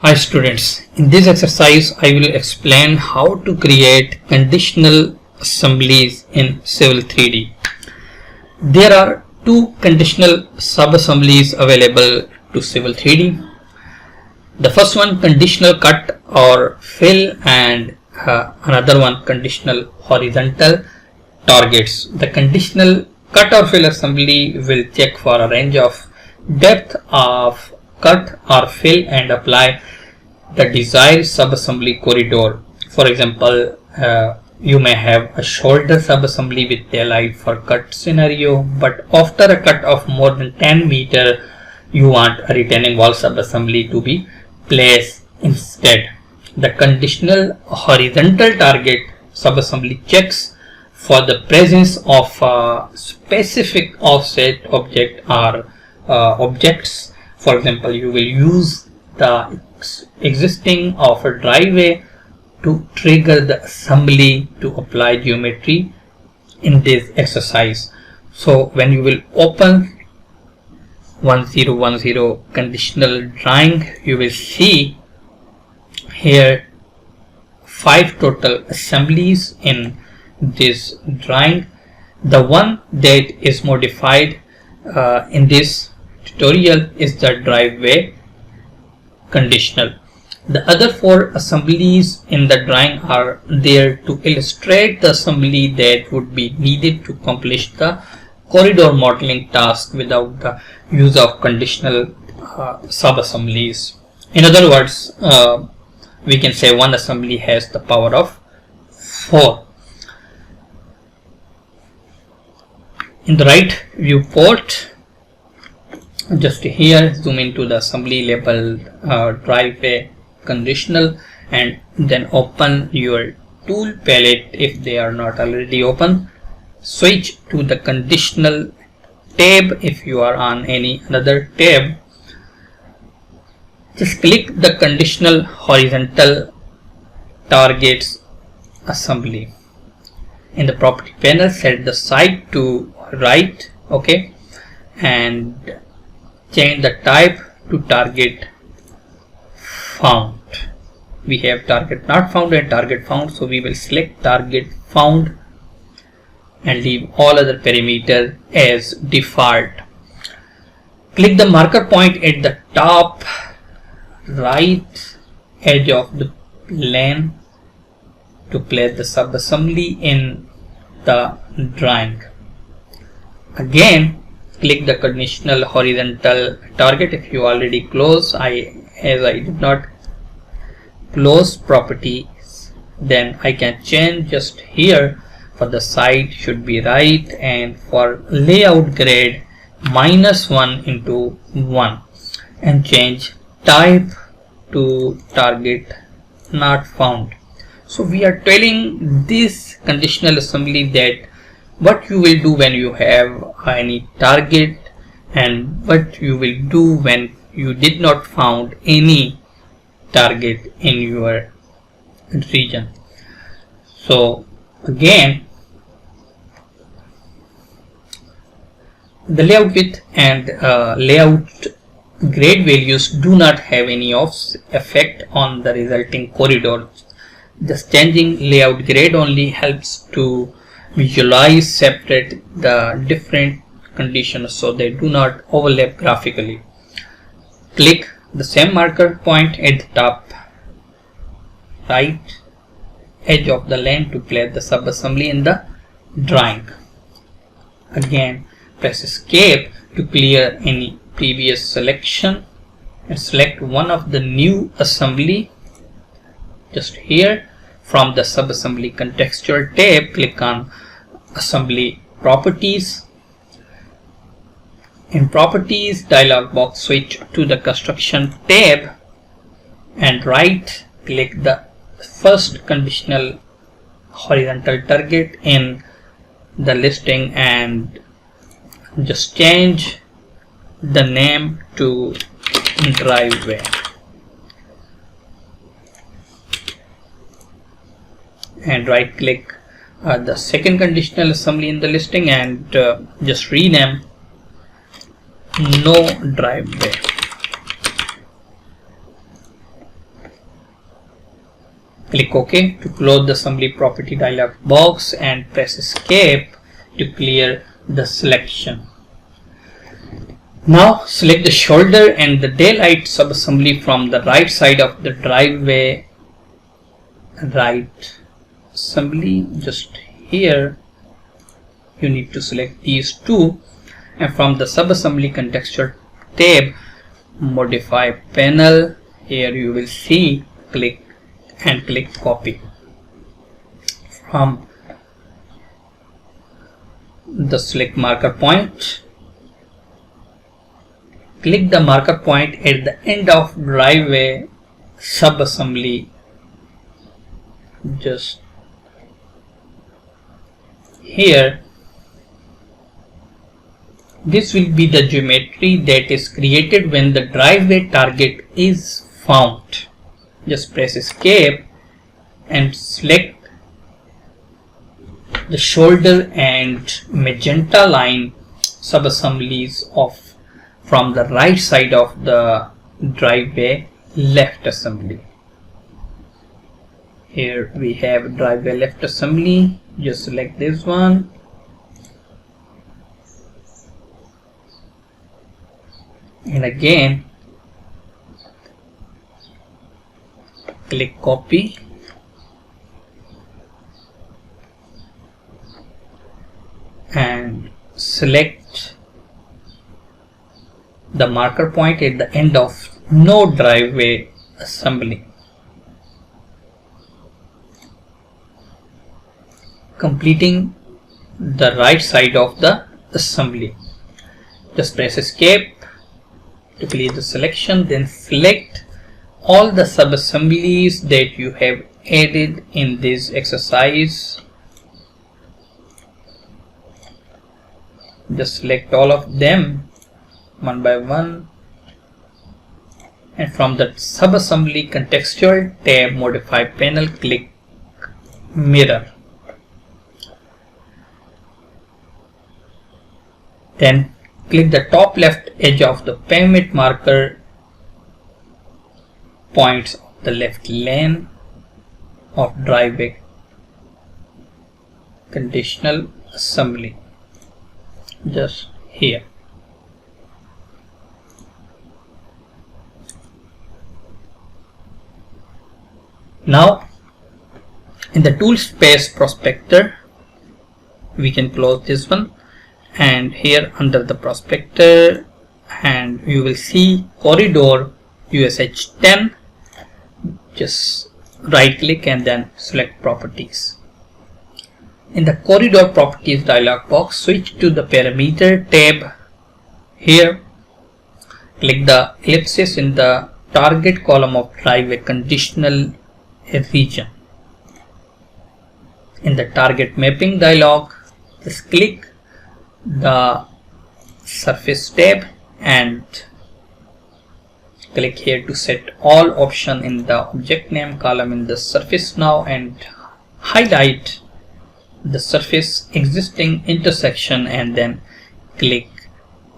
Hi students, in this exercise I will explain how to create conditional assemblies in Civil 3D. There are two conditional sub-assemblies available to Civil 3D. The first one conditional cut or fill, and another one conditional horizontal targets. The conditional cut or fill assembly will check for a range of depth of cut or fill and apply the desired subassembly corridor. For example, you may have a shoulder subassembly with tail light for cut scenario, but after a cut of more than 10 meter, you want a retaining wall subassembly to be placed instead. The conditional horizontal target subassembly checks for the presence of a specific offset object or objects. For example, you will use the existing of a driveway to trigger the assembly to apply geometry in this exercise. So when you will open 1010 conditional drawing, you will see here 5 total assemblies in this drawing. The one that is modified in this tutorial is the driveway conditional. The other 4 assemblies in the drawing are there to illustrate the assembly that would be needed to accomplish the corridor modeling task without the use of conditional sub-assemblies. In other words, we can say one assembly has the power of 4. In the right viewport, just here zoom into the assembly labeled driveway conditional, and then open your tool palette if they are not already open. Switch to the conditional tab if you are on any other tab. Just click the conditional horizontal targets assembly. In the property panel, set the side to right, okay, and change the type to target found. We have target not found and target found, so we will select target found and leave all other parameters as default. Click the marker point at the top right edge of the plane to place the subassembly in the drawing. Again, click the conditional horizontal target if you already close. As I did not close properties, then I can change just here. For the side should be right, and for layout grade -1 into 1, and change type to target not found. So we are telling this conditional assembly that what you will do when you have any target and what you will do when you did not found any target in your region. So again, the layout width and layout grade values do not have any effect on the resulting corridor. Just changing layout grade only helps to visualize, separate the different conditions so they do not overlap graphically. Click the same marker point at the top right edge of the lane to place the subassembly in the drawing. Again, press escape to clear any previous selection and select one of the new assembly. Just here from the subassembly contextual tab, click on assembly properties. In properties dialog box, switch to the construction tab and right click the first conditional horizontal target in the listing and just change the name to driveway. And right click the second conditional assembly in the listing and just rename no driveway. Click OK to close the assembly property dialog box and press escape to clear the selection. Now select the shoulder and the daylight subassembly from the right side of the driveway right assembly. Just here you need to select these two, and from the subassembly contextual tab, modify panel, here you will see click copy. From the select marker point, click the marker point at the end of driveway subassembly. Just here, this will be the geometry that is created when the driveway target is found. Just press escape and select the shoulder and magenta line subassemblies from the right side of the driveway left assembly. Here we have driveway left assembly. Just select this one. And again click copy and select the marker point at the end of no driveway assembly, completing the right side of the assembly. Just press escape to clear the selection, then select all the subassemblies that you have added in this exercise. Just select all of them one by one, and from the subassembly contextual tab, modify panel, click mirror. Then click the top left edge of the pavement marker points of the left lane of driveway conditional assembly. Just here. Now in the tool space prospector, we can close this one, and here under the prospector, and you will see corridor USH 10. Just right click and then select properties. In the corridor properties dialog box, switch to the parameter tab. Here click the ellipsis in the target column of driveway conditional region. In the target mapping dialog, just click the surface tab and click here to set all option in the object name column in the surface now, and highlight the surface existing intersection and then click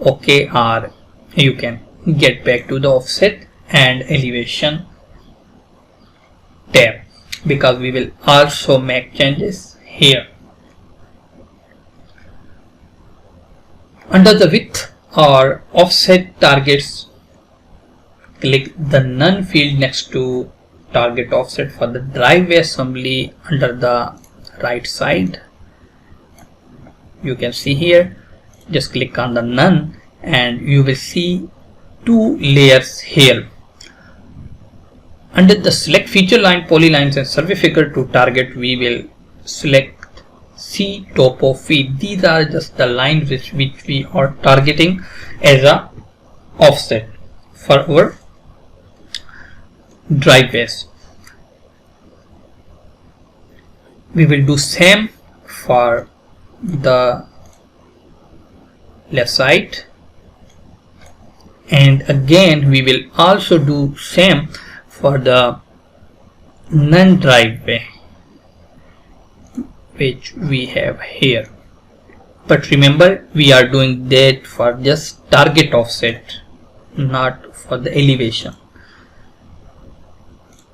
OK, or you can get back to the offset and elevation tab, because we will also make changes here. Under the width or offset targets, click the none field next to target offset for the driveway assembly under the right side. You can see here, just click on the none and you will see two layers here. Under the select feature line, polylines and survey figure to target, we will select C topo feed. These are just the lines which we are targeting as a offset for our driveways. We will do same for the left side, and again we will also do same for the non-driveway which we have here. But remember, we are doing that for just target offset, not for the elevation.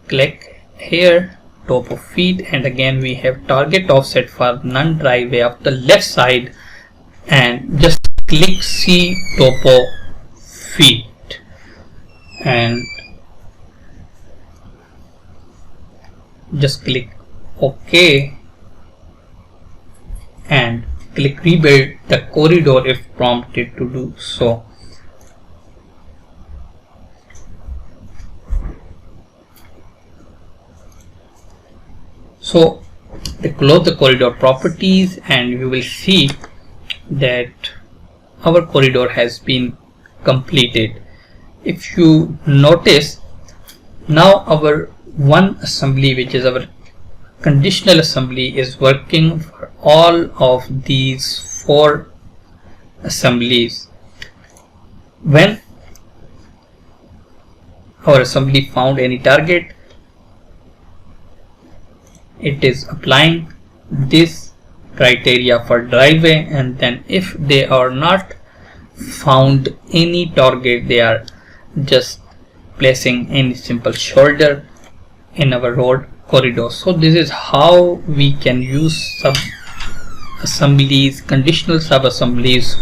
Click here topo feet, and again we have target offset for none driveway of the left side, and just click see topo feet and just click OK and click rebuild the corridor if prompted to do so. So close the corridor properties and you will see that our corridor has been completed. If you notice, now our one assembly, which is our conditional assembly, is working for all of these 4 assemblies. When our assembly found any target, it is applying this criteria for driveway, and then if they are not found any target, they are just placing any simple shoulder in our road corridor. So this is how we can use sub assemblies, conditional sub assemblies